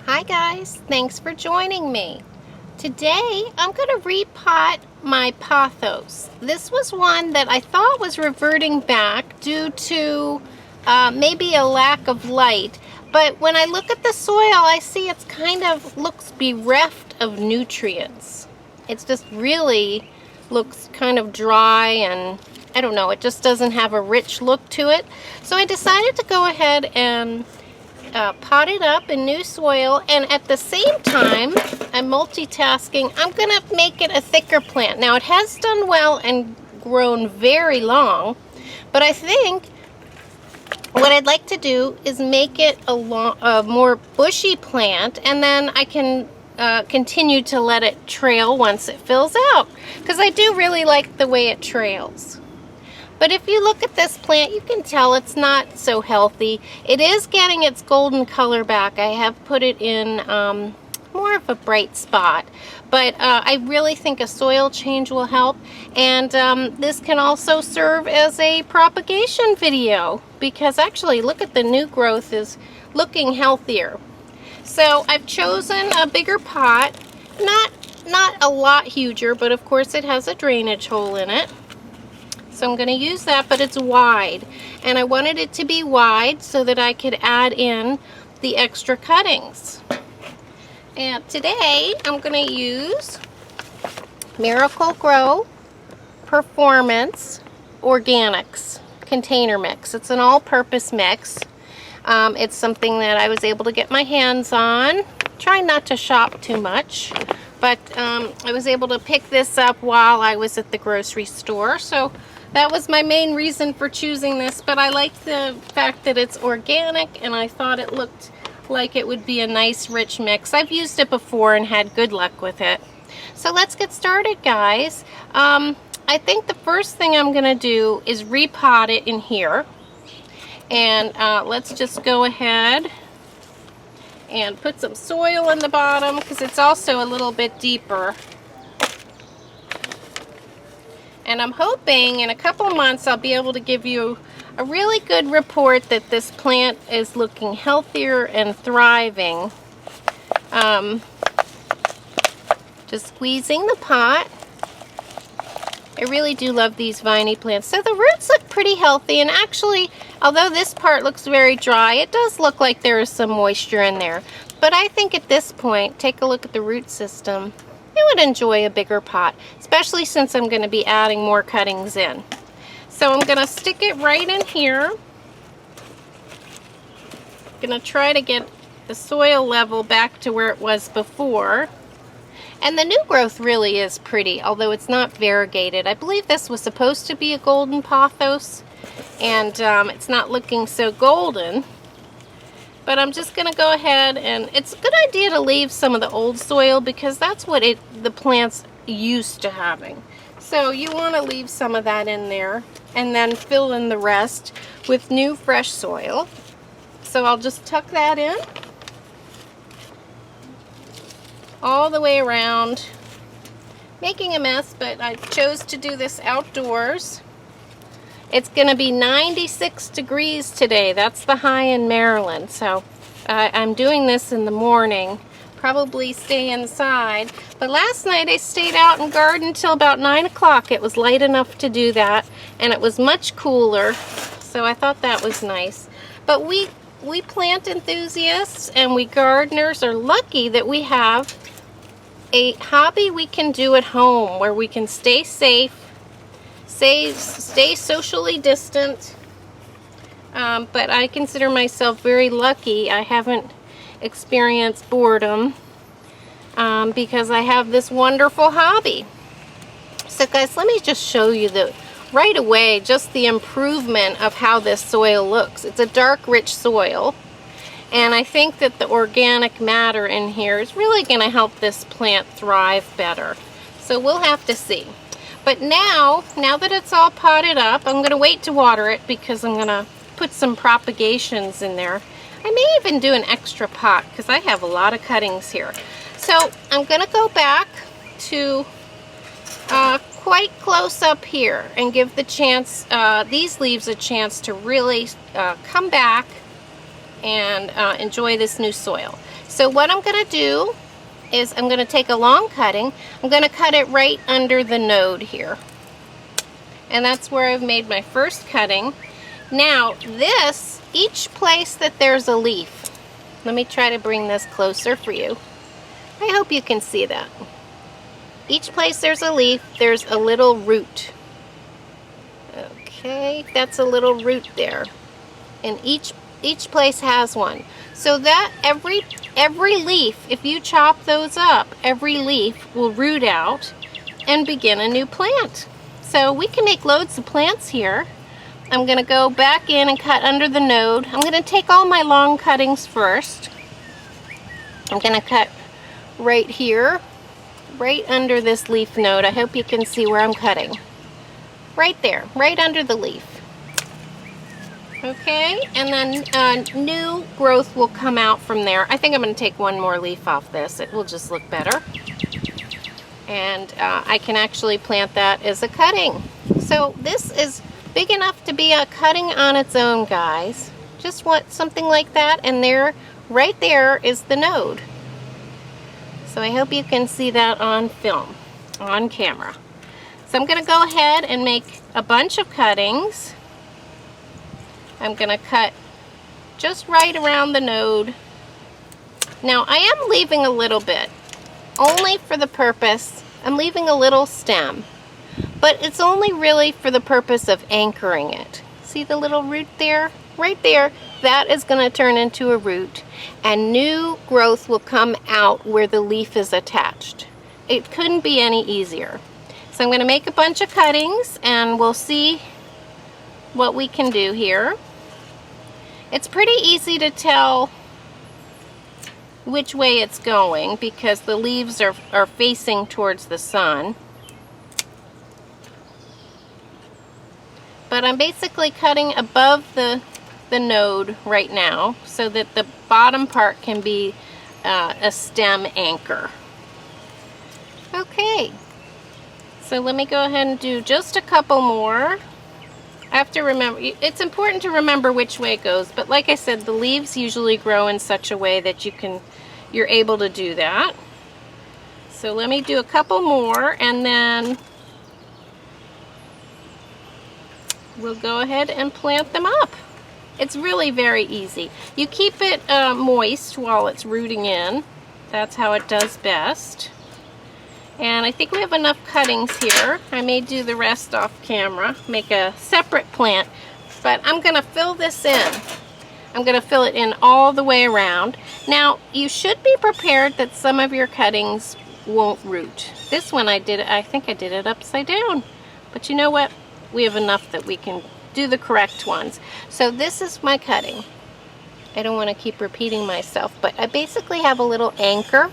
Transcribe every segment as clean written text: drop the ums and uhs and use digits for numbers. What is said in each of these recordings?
Hi guys, thanks for joining me. Today I'm going to repot my Pothos. This was one that I thought was reverting back due to maybe a lack of light, but when I look at the soil I see it's kind of looks bereft of nutrients. It's just really looks kind of dry and I don't know, it just doesn't have a rich look to it. So I decided to go ahead and pot it up in new soil, and at the same time I'm multitasking. I'm gonna make it a thicker plant. Now it has done well and grown very long, but I think what I'd like to do is make it a more bushy plant, and then I can continue to let it trail once it fills out, because I do really like the way it trails. But if you look at this plant, you can tell it's not so healthy. It is getting its golden color back. I have put it in more of a bright spot. But I really think a soil change will help. And this can also serve as a propagation video, because actually, look at the new growth is looking healthier. So I've chosen a bigger pot, not a lot huger, but of course it has a drainage hole in it. So I'm going to use that, but it's wide. And I wanted it to be wide so that I could add in the extra cuttings. And today I'm going to use Miracle-Gro Performance Organics container mix. It's an all-purpose mix. It's something that I was able to get my hands on. Try not to shop too much, but I was able to pick this up while I was at the grocery store. So that was my main reason for choosing this, but I like the fact that it's organic, and I thought it looked like it would be a nice rich mix. I've used it before and had good luck with it. So let's get started, guys. I think the first thing I'm going to do is repot it in here. And let's just go ahead and put some soil in the bottom, because it's also a little bit deeper. And I'm hoping in a couple months I'll be able to give you a really good report that this plant is looking healthier and thriving. Just squeezing the pot. I really do love these viney plants. So the roots look pretty healthy, and actually, although this part looks very dry, it does look like there is some moisture in there. But I think at this point, take a look at the root system. I would enjoy a bigger pot, especially since I'm going to be adding more cuttings in. So I'm going to stick it right in here. I'm going to try to get the soil level back to where it was before. And the new growth really is pretty, although it's not variegated. I believe this was supposed to be a golden pothos, and it's not looking so golden. But I'm just going to go ahead, and it's a good idea to leave some of the old soil, because that's what the plant's used to having. So you want to leave some of that in there, and then fill in the rest with new fresh soil. So I'll just tuck that in all the way around, making a mess, but I chose to do this outdoors. It's going to be 96 degrees today. That's the high in Maryland. So I'm doing this in the morning. Probably stay inside. But last night I stayed out and gardened till about 9 o'clock. It was light enough to do that, and it was much cooler. So I thought that was nice. But we plant enthusiasts and we gardeners are lucky that we have a hobby we can do at home, where we can stay safe, stay socially distant, but I consider myself very lucky. I haven't experienced boredom because I have this wonderful hobby. So guys, let me just show you right away just the improvement of how this soil looks. It's a dark, rich soil, and I think that the organic matter in here is really going to help this plant thrive better. So we'll have to see. But now that it's all potted up, I'm going to wait to water it, because I'm going to put some propagations in there. I may even do an extra pot, because I have a lot of cuttings here. So I'm going to go back to quite close up here and give these leaves a chance to really come back and enjoy this new soil. So what I'm going to do is I'm going to take a long cutting. I'm going to cut it right under the node here. And that's where I've made my first cutting. Now this, each place that there's a leaf, let me try to bring this closer for you. I hope you can see that. Each place there's a leaf, there's a little root. Okay, that's a little root there. And each place has one. So that every leaf, if you chop those up, every leaf will root out and begin a new plant. So we can make loads of plants here. I'm going to go back in and cut under the node. I'm going to take all my long cuttings first. I'm going to cut right here, right under this leaf node. I hope you can see where I'm cutting. Right there, right under the leaf. Okay, and then new growth will come out from there. I think I'm going to take one more leaf off this. It will just look better. And I can actually plant that as a cutting. So this is big enough to be a cutting on its own, guys. Just want something like that, and there, right there is the node. So I hope you can see that on film, on camera. So I'm going to go ahead and make a bunch of cuttings. I'm going to cut just right around the node. Now I am leaving a little bit, only for the purpose, I'm leaving a little stem, but it's only really for the purpose of anchoring it. See the little root there? Right there, that is going to turn into a root, and new growth will come out where the leaf is attached. It couldn't be any easier. So I'm going to make a bunch of cuttings, and we'll see what we can do here. It's pretty easy to tell which way it's going because the leaves are facing towards the sun. But I'm basically cutting above the node right now so that the bottom part can be a stem anchor. Okay, so let me go ahead and do just a couple more. I have to remember, it's important to remember which way it goes, but like I said, the leaves usually grow in such a way that you're able to do that. So let me do a couple more, and then we'll go ahead and plant them up. It's really very easy. You keep it moist while it's rooting in. That's how it does best. And I think we have enough cuttings here. I may do the rest off camera, make a separate plant, but I'm going to fill this in. I'm going to fill it in all the way around. Now, you should be prepared that some of your cuttings won't root. This one I think I did it upside down. But you know what? We have enough that we can do the correct ones. So this is my cutting. I don't want to keep repeating myself, but I basically have a little anchor.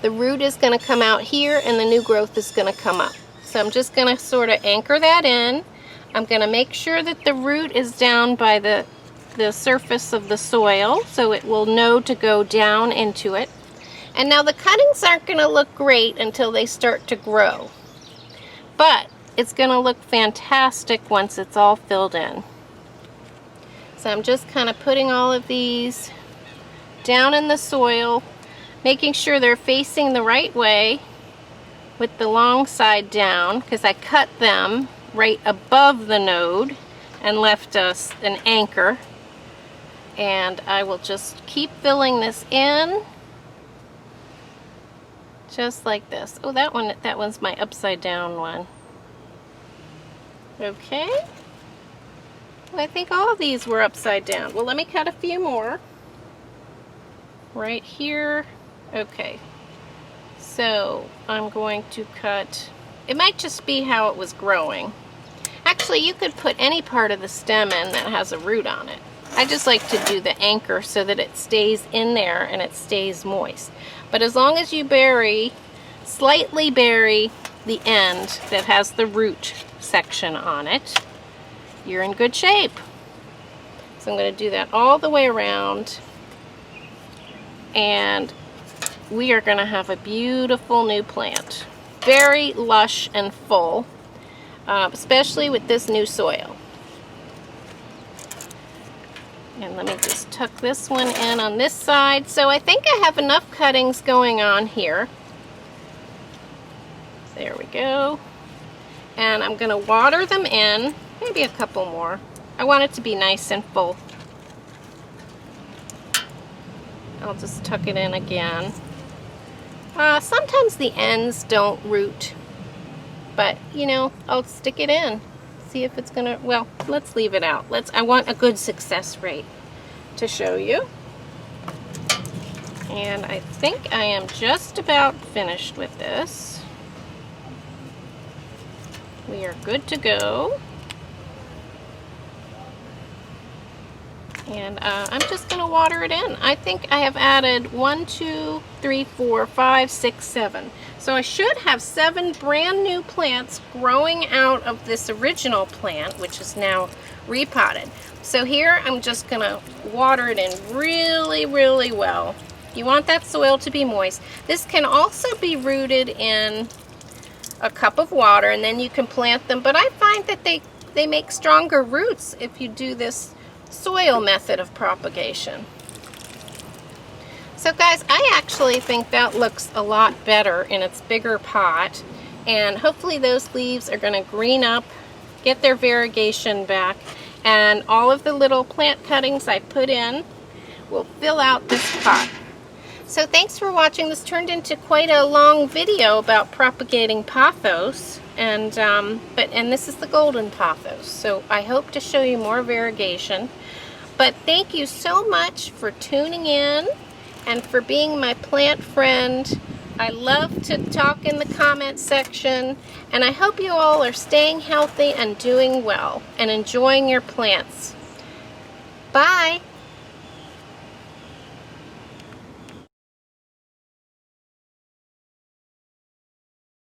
The root is going to come out here and the new growth is going to come up. So I'm just going to sort of anchor that in. I'm going to make sure that the root is down by the surface of the soil so it will know to go down into it. And now the cuttings aren't going to look great until they start to grow. But it's going to look fantastic once it's all filled in. So I'm just kind of putting all of these down in the soil, making sure they're facing the right way with the long side down, because I cut them right above the node and left us an anchor. And I will just keep filling this in just like this. Oh, that one's my upside down one. Okay. Well, I think all of these were upside down. Well, let me cut a few more right here. Okay, so I'm going to cut, it might just be how it was growing. Actually, you could put any part of the stem in that has a root on it. I just like to do the anchor so that it stays in there and it stays moist. But as long as you slightly bury the end that has the root section on it, you're in good shape. So I'm going to do that all the way around, and we are going to have a beautiful new plant. Very lush and full, especially with this new soil. And let me just tuck this one in on this side. So I think I have enough cuttings going on here. There we go. And I'm going to water them in, maybe a couple more. I want it to be nice and full. I'll just tuck it in again. Sometimes the ends don't root, but you know, I'll stick it in. See if it's gonna, well, let's leave it out. I want a good success rate to show you. And I think I am just about finished with this. We are good to go. And I'm just going to water it in. I think I have added 1, 2, 3, 4, 5, 6, 7. So I should have 7 brand new plants growing out of this original plant, which is now repotted. So here I'm just going to water it in really, really well. You want that soil to be moist. This can also be rooted in a cup of water, and then you can plant them. But I find that they make stronger roots if you do this soil method of propagation. So guys, I actually think that looks a lot better in its bigger pot, and hopefully those leaves are going to green up, get their variegation back, and all of the little plant cuttings I put in will fill out this pot. So thanks for watching. This turned into quite a long video about propagating pothos, and this is the golden pothos. So I hope to show you more variegation. But thank you so much for tuning in and for being my plant friend. I love to talk in the comment section, and I hope you all are staying healthy and doing well and enjoying your plants. Bye!